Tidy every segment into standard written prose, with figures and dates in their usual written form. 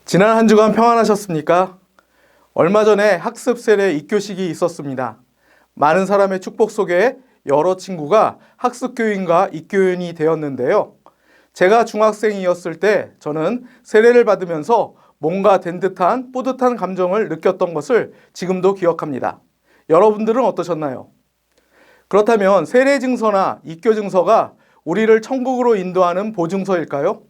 지난 한 주간 평안하셨습니까? 얼마 전에 학습 세례 입교식이 있었습니다. 많은 사람의 축복 속에 여러 친구가 학습교인과 입교인이 되었는데요. 제가 중학생이었을 때 저는 세례를 받으면서 뭔가 된 듯한 뿌듯한 감정을 느꼈던 것을 지금도 기억합니다. 여러분들은 어떠셨나요? 그렇다면 세례 증서나 입교 증서가 우리를 천국으로 인도하는 보증서일까요?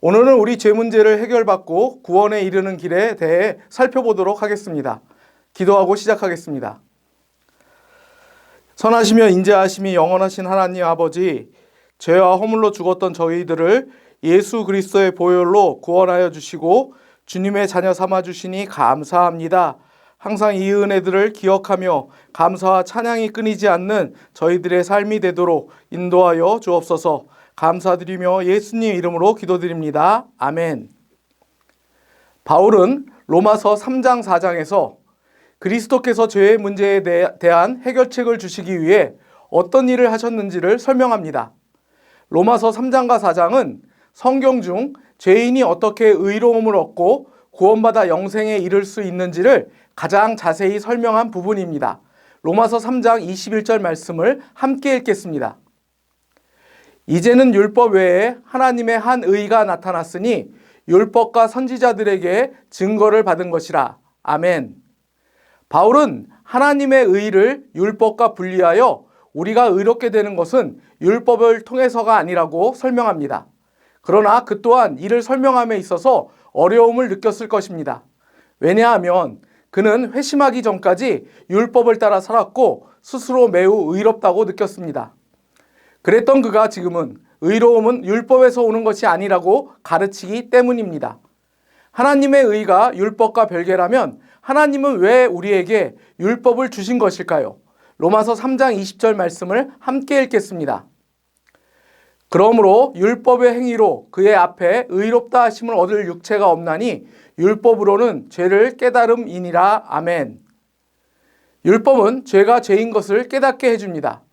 오늘은 우리 죄 문제를 해결받고 구원에 이르는 길에 대해 살펴보도록 하겠습니다. 기도하고 시작하겠습니다. 선하시며 인자하심이 영원하신 하나님 아버지, 죄와 허물로 죽었던 저희들을 예수 그리스도의 보혈로 구원하여 주시고 주님의 자녀 삼아 주시니 감사합니다. 항상 이 은혜들을 기억하며 감사와 찬양이 끊이지 않는 저희들의 삶이 되도록 인도하여 주옵소서. 감사드리며 예수님 이름으로 기도드립니다. 아멘. 바울은 로마서 3장 4장에서 그리스도께서 죄의 문제에 대한 해결책을 주시기 위해 어떤 일을 하셨는지를 설명합니다. 로마서 3장과 4장은 성경 중 죄인이 어떻게 의로움을 얻고 구원받아 영생에 이를 수 있는지를 가장 자세히 설명한 부분입니다. 로마서 3장 21절 말씀을 함께 읽겠습니다. 이제는 율법 외에 하나님의 한 의가 나타났으니 율법과 선지자들에게 증거를 받은 것이라. 아멘. 바울은 하나님의 의를 율법과 분리하여 우리가 의롭게 되는 것은 율법을 통해서가 아니라고 설명합니다. 그러나 그 또한 이를 설명함에 있어서 어려움을 느꼈을 것입니다. 왜냐하면 그는 회심하기 전까지 율법을 따라 살았고 스스로 매우 의롭다고 느꼈습니다. 그랬던 그가 지금은 의로움은 율법에서 오는 것이 아니라고 가르치기 때문입니다. 하나님의 의가 율법과 별개라면 하나님은 왜 우리에게 율법을 주신 것일까요? 로마서 3장 20절 말씀을 함께 읽겠습니다. 그러므로 율법의 행위로 그의 앞에 의롭다 하심을 얻을 육체가 없나니 율법으로는 죄를 깨달음이니라. 아멘. 율법은 죄가 죄인 것을 깨닫게 해줍니다.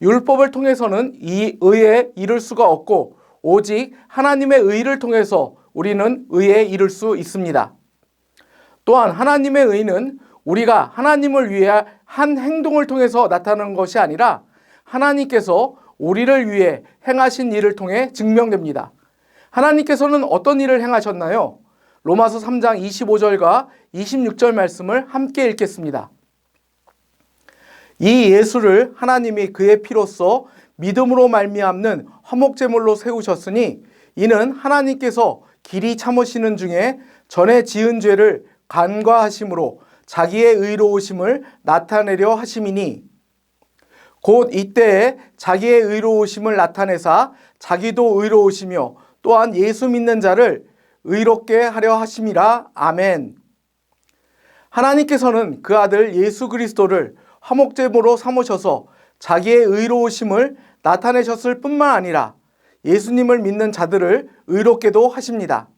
율법을 통해서는 이 의에 이를 수가 없고 오직 하나님의 의를 통해서 우리는 의에 이를 수 있습니다. 또한 하나님의 의는 우리가 하나님을 위해 한 행동을 통해서 나타나는 것이 아니라 하나님께서 우리를 위해 행하신 일을 통해 증명됩니다. 하나님께서는 어떤 일을 행하셨나요? 로마서 3장 25절과 26절 말씀을 함께 읽겠습니다. 이 예수를 하나님이 그의 피로써 믿음으로 말미암는 화목제물로 세우셨으니 이는 하나님께서 길이 참으시는 중에 전에 지은 죄를 간과하심으로 자기의 의로우심을 나타내려 하심이니 곧 이때에 자기의 의로우심을 나타내사 자기도 의로우시며 또한 예수 믿는 자를 의롭게 하려 하심이라. 아멘. 하나님께서는 그 아들 예수 그리스도를 화목제물로 삼으셔서 자기의 의로우심을 나타내셨을 뿐만 아니라 예수님을 믿는 자들을 의롭게도 하십니다.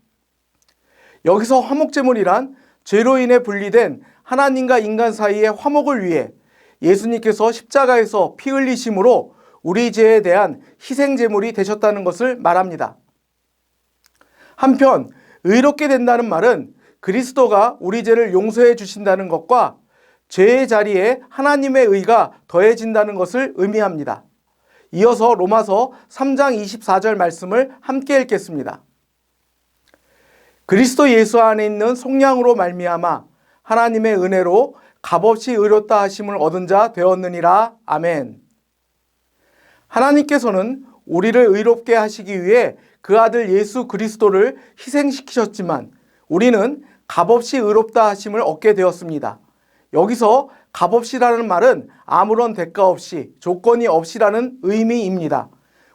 여기서 화목제물이란 죄로 인해 분리된 하나님과 인간 사이의 화목을 위해 예수님께서 십자가에서 피 흘리심으로 우리 죄에 대한 희생제물이 되셨다는 것을 말합니다. 한편 의롭게 된다는 말은 그리스도가 우리 죄를 용서해 주신다는 것과 죄의 자리에 하나님의 의가 더해진다는 것을 의미합니다. 이어서 로마서 3장 24절 말씀을 함께 읽겠습니다. 그리스도 예수 안에 있는 속량으로 말미암아 하나님의 은혜로 값없이 의롭다 하심을 얻은 자 되었느니라. 아멘. 하나님께서는 우리를 의롭게 하시기 위해 그 아들 예수 그리스도를 희생시키셨지만 우리는 값없이 의롭다 하심을 얻게 되었습니다. 여기서 값없이라는 말은 아무런 대가 없이, 조건이 없이라는 의미입니다.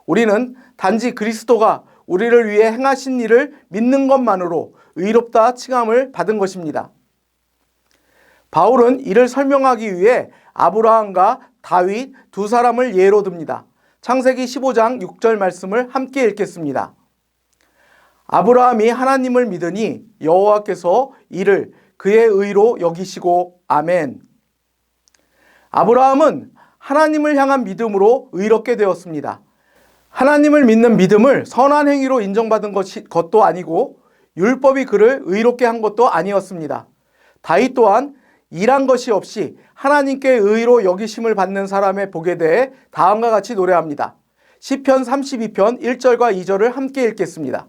우리는 단지 그리스도가 우리를 위해 행하신 일을 믿는 것만으로 의롭다 칭함을 받은 것입니다. 바울은 이를 설명하기 위해 아브라함과 다윗 두 사람을 예로 듭니다. 창세기 15장 6절 말씀을 함께 읽겠습니다. 아브라함이 하나님을 믿으니 여호와께서 이를 그의 의로 여기시고. 아멘. 아브라함은 하나님을 향한 믿음으로 의롭게 되었습니다. 하나님을 믿는 믿음을 선한 행위로 인정받은 것도 아니고 율법이 그를 의롭게 한 것도 아니었습니다. 다윗 또한 일한 것이 없이 하나님께 의로 여기심을 받는 사람의 복에 대해 다음과 같이 노래합니다. 시편 32편 1절과 2절을 함께 읽겠습니다.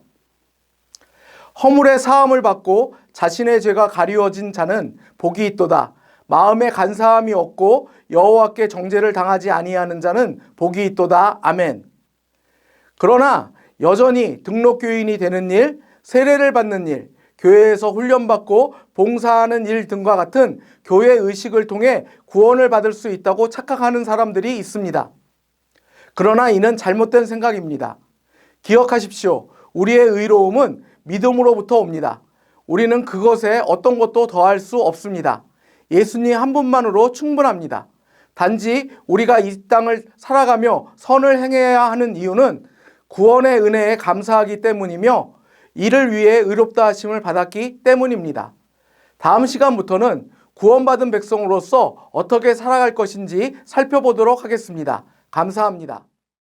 허물의 사함을 받고 자신의 죄가 가리워진 자는 복이 있도다. 마음에 간사함이 없고 여호와께 정죄를 당하지 아니하는 자는 복이 있도다. 아멘. 그러나 여전히 등록교인이 되는 일, 세례를 받는 일, 교회에서 훈련받고 봉사하는 일 등과 같은 교회 의식을 통해 구원을 받을 수 있다고 착각하는 사람들이 있습니다. 그러나 이는 잘못된 생각입니다. 기억하십시오. 우리의 의로움은 믿음으로부터 옵니다. 우리는 그것에 어떤 것도 더할 수 없습니다. 예수님 한 분만으로 충분합니다. 단지 우리가 이 땅을 살아가며 선을 행해야 하는 이유는 구원의 은혜에 감사하기 때문이며 이를 위해 의롭다 하심을 받았기 때문입니다. 다음 시간부터는 구원받은 백성으로서 어떻게 살아갈 것인지 살펴보도록 하겠습니다. 감사합니다.